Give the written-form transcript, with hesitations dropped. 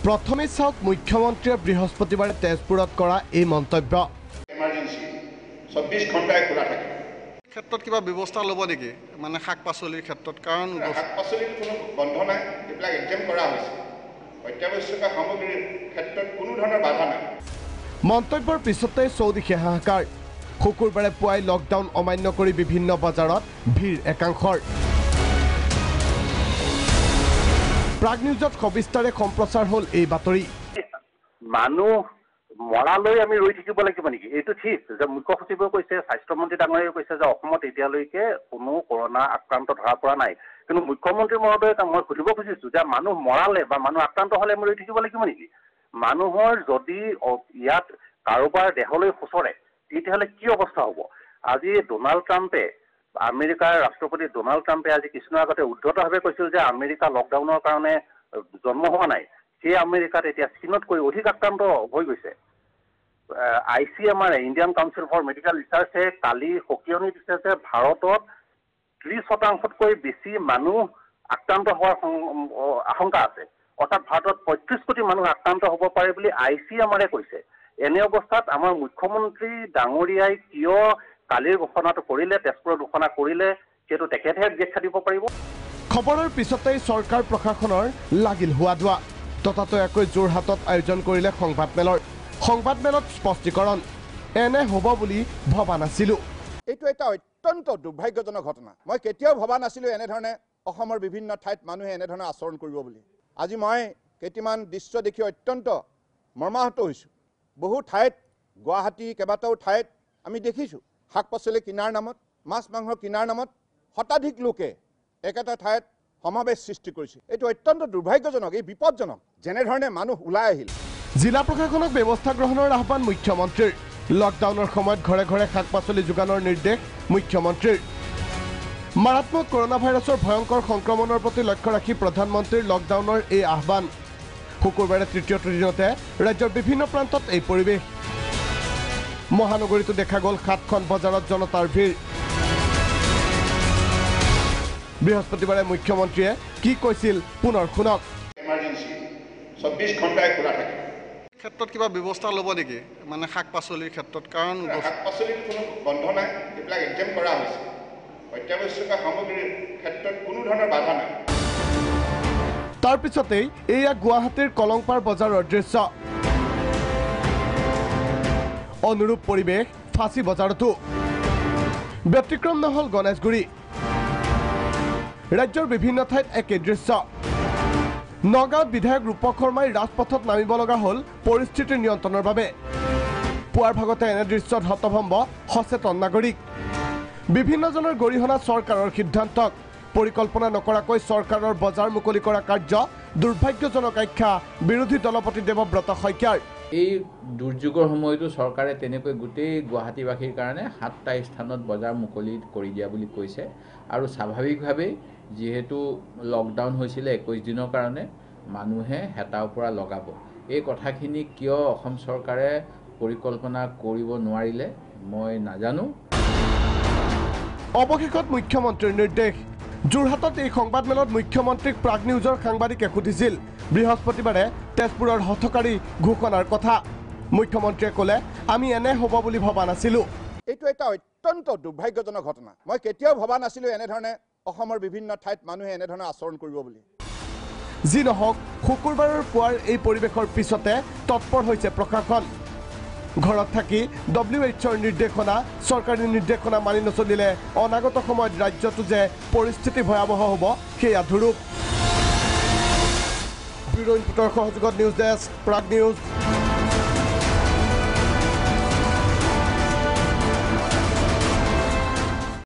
প্ৰথমে চাওক মুখ্যমন্ত্ৰীয়ে বৃহস্পতিবাৰে তেজপুৰত কৰা এই মন্তব্য। এমাৰ্জেন্সি 24 ঘণ্টাই খোলা থাকে। ক্ষেত্ৰত কিবা ব্যৱস্থা ল'ব নেকি মানে শাক পাচলিৰ ক্ষেত্ৰত? কাৰণ শাক পাচলিৰ কোনো বন্ধ নাই, এইবিলাক এক্সাম কৰা হৈছে। অত্যাৱশ্যকীয় সামগ্ৰীৰ ক্ষেত্ৰত কোনো ধৰণৰ বাধা নাই। মন্তব্যৰ পিছতেই চৌদিশে হাহাকাৰ। শুকুৰবাৰে পুৱাই লকডাউন অমান্য কৰি বিভিন্ন বজাৰত ভিৰ একাংশৰ। প্ৰাগ নিউজত সবিস্তাৰে সম্প্ৰচাৰ হ'ল এই বাতৰি। মানুহ মৰালৈ আমি ৰৈ থাকিব লাগিব নেকি? এইটো ঠিক যে মুখ্য সচিবে কৈছে, স্বাস্থ্যমন্ত্ৰী ডাঙৰীয়াই কৈছে যে অসমত এতিয়ালৈকে কোনো কৰোণা আক্ৰান্ত ধৰা পৰা নাই। কিন্তু মুখ্যমন্ত্ৰী মহোদয়ে মই সুধিব খুজিছোঁ যে মানুহ মৰালে বা মানুহ আক্ৰান্ত হ'লে আমি ৰৈ থাকিব লাগিব নেকি? মানুহৰ যদি ইয়াত কাৰোবাৰ দেহলৈ সোঁচৰে তেতিয়াহ'লে কি অৱস্থা হ'ব? আজি ডোনাল্ড ট্ৰাম্পে, আমেৰিকাৰ ৰাষ্ট্ৰপতি ডোনাল্ড ট্ৰাম্পে আজি কিছুদিনৰ আগতে উদ্ধতভাৱে কৈছিল যে আমেৰিকা লকডাউনৰ কাৰণে জন্ম হোৱা নাই। সেই আমেৰিকাত এতিয়া চীনতকৈ অধিক আক্ৰান্ত হৈ গৈছে। ICMR Indian council for medical ৰিচাৰ্চে কালি সকিয়নি দিছে যে ভাৰতত 30% বেছি মানুহ আক্ৰান্ত হোৱাৰ আশংকা আছে। অৰ্থাৎ ভাৰতত 35 কোটি মানুহ আক্ৰান্ত হ'ব পাৰে বুলি ICMRে কৈছে। এনে অৱস্থাত আমাৰ মুখ্যমন্ত্ৰী ডাঙৰীয়াই কিয় কালিৰ ঘোষণাটো কৰিলে, তেজপুৰৰ ঘোষণা কৰিলে, সেইটো তেখেতেহে ব্যাখ্যা দিব পাৰিব। খবৰৰ পিছতেই চৰকাৰ প্ৰশাসনৰ লাগিল হোৱা দোৱা। ততাতৈয়াকৈ যোৰহাটত আয়োজন কৰিলে সংবাদমেলত স্পষ্টীকৰণ। এনে হ'ব বুলি ভবা নাছিলোঁ। এইটো এটা অত্যন্ত দুৰ্ভাগ্যজনক ঘটনা। মই কেতিয়াও ভবা নাছিলোঁ এনেধৰণে অসমৰ বিভিন্ন ঠাইত মানুহে এনেধৰণে আচৰণ কৰিব বুলি। আজি মই কেইটামান দৃশ্য দেখি অত্যন্ত মৰ্মাহত হৈছোঁ। বহু ঠাইত, গুৱাহাটী কেইবাটাও ঠাইত আমি দেখিছোঁ শাক পাচলি কিনাৰ নামত, মাছ মাংস কিনাৰ নামত শতাধিক লোকে একেটা ঠাইত সমাৱেশ সৃষ্টি কৰিছে। এইটো অত্যন্ত দুৰ্ভাগ্যজনক, এই বিপদজনক যেনেধৰণে মানুহ ওলাই আহিল। জিলা প্ৰশাসনক ব্যৱস্থা গ্ৰহণৰ আহ্বান মুখ্যমন্ত্ৰীৰ। লকডাউনৰ সময়ত ঘৰে ঘৰে শাক পাচলি যোগানৰ নিৰ্দেশ মুখ্যমন্ত্ৰীৰ। মাৰাত্মক কৰোণা ভাইৰাছৰ ভয়ংকৰ সংক্ৰমণৰ প্ৰতি লক্ষ্য ৰাখি প্ৰধানমন্ত্ৰীৰ লকডাউনৰ এই আহ্বান। শুকুৰবাৰে তৃতীয়টো দিনতে ৰাজ্যৰ বিভিন্ন প্ৰান্তত এই পৰিৱেশ। মহানগৰীতো দেখা গ'ল 7খন বজাৰত জনতাৰ ভিৰ। বৃহস্পতিবাৰে মুখ্যমন্ত্ৰীয়ে কি কৈছিল পুনৰ শুনক। এমাৰ্জেন্সি 24 ঘণ্টাই খোলা থাকে। ক্ষেত্ৰত কিবা ব্যৱস্থা ল'ব নেকি মানে শাক পাচলিৰ ক্ষেত্ৰত? কাৰণ শাক পাচলিৰ কোনো বন্ধ নাই, এইবিলাক এক্সাম কৰা হৈছে। অত্যাৱশ্যকীয় সামগ্ৰীৰ ক্ষেত্ৰত কোনো ধৰণৰ বাধা নাই। তাৰ পিছতেই এয়া গুৱাহাটীৰ কলংপাৰ বজাৰৰ দৃশ্য। অনুৰূপ পৰিৱেশ ফাঁচী বজাৰতো। ব্যতিক্ৰম নহ'ল গণেশগুৰি। ৰাজ্যৰ বিভিন্ন ঠাইত একে দৃশ্য। নগাঁৱত বিধায়ক ৰূপক শৰ্মাই ৰাজপথত নামিব লগা হ'ল পৰিস্থিতিৰ নিয়ন্ত্ৰণৰ বাবে। পুৱাৰ ভাগতে এনে দৃশ্যত হতভম্ব সচেতন নাগৰিক। বিভিন্নজনৰ গৰিহণা চৰকাৰৰ সিদ্ধান্তক। পৰিকল্পনা নকৰাকৈ চৰকাৰৰ বজাৰ মুকলি কৰা কাৰ্য দুৰ্ভাগ্যজনক আখ্যা বিৰোধী দলপতি দেৱব্ৰত শইকীয়াৰ। এই দুৰ্যোগৰ সময়তো চৰকাৰে তেনেকৈ গোটেই গুৱাহাটীবাসীৰ কাৰণে 7টা স্থানত বজাৰ মুকলি কৰি দিয়া বুলি কৈছে। আৰু স্বাভাৱিকভাৱেই যিহেতু লকডাউন হৈছিলে 21 দিনৰ কাৰণে, মানুহে হেতাৰ পৰা লগাব। এই কথাখিনি কিয় অসম চৰকাৰে পৰিকল্পনা কৰিব নোৱাৰিলে মই নাজানো। অৱশেষত মুখ্যমন্ত্ৰীৰ নিৰ্দেশ। যোৰহাটত এই সংবাদমেলত মুখ্যমন্ত্ৰীক প্ৰাগ নিউজৰ সাংবাদিকে সুধিছিল বৃহস্পতিবাৰে তেজপুৰৰ হঠকাৰী ঘোষণাৰ কথা। মুখ্যমন্ত্ৰীয়ে ক'লে, আমি এনে হ'ব বুলি ভবা নাছিলোঁ। এইটো এটা অত্যন্ত দুৰ্ভাগ্যজনক ঘটনা। মই কেতিয়াও ভবা নাছিলোঁ এনেধৰণে অসমৰ বিভিন্ন ঠাইত মানুহে এনেধৰণে আচৰণ কৰিব বুলি। যি নহওক, শুকুৰবাৰৰ পুৱাৰ এই পৰিৱেশৰ পিছতে তৎপৰ হৈছে প্ৰশাসন। ঘৰত থাকি WHOৰ নিৰ্দেশনা, চৰকাৰী নিৰ্দেশনা মানি নচলিলে অনাগত সময়ত ৰাজ্যটো যে পৰিস্থিতি ভয়াৱহ হ'ব সেয়া ধুৰুপ। ব্যুৰ' ইনপুটৰ সহযোগত নিউজ ডেস্ক, প্ৰাগ নিউজ।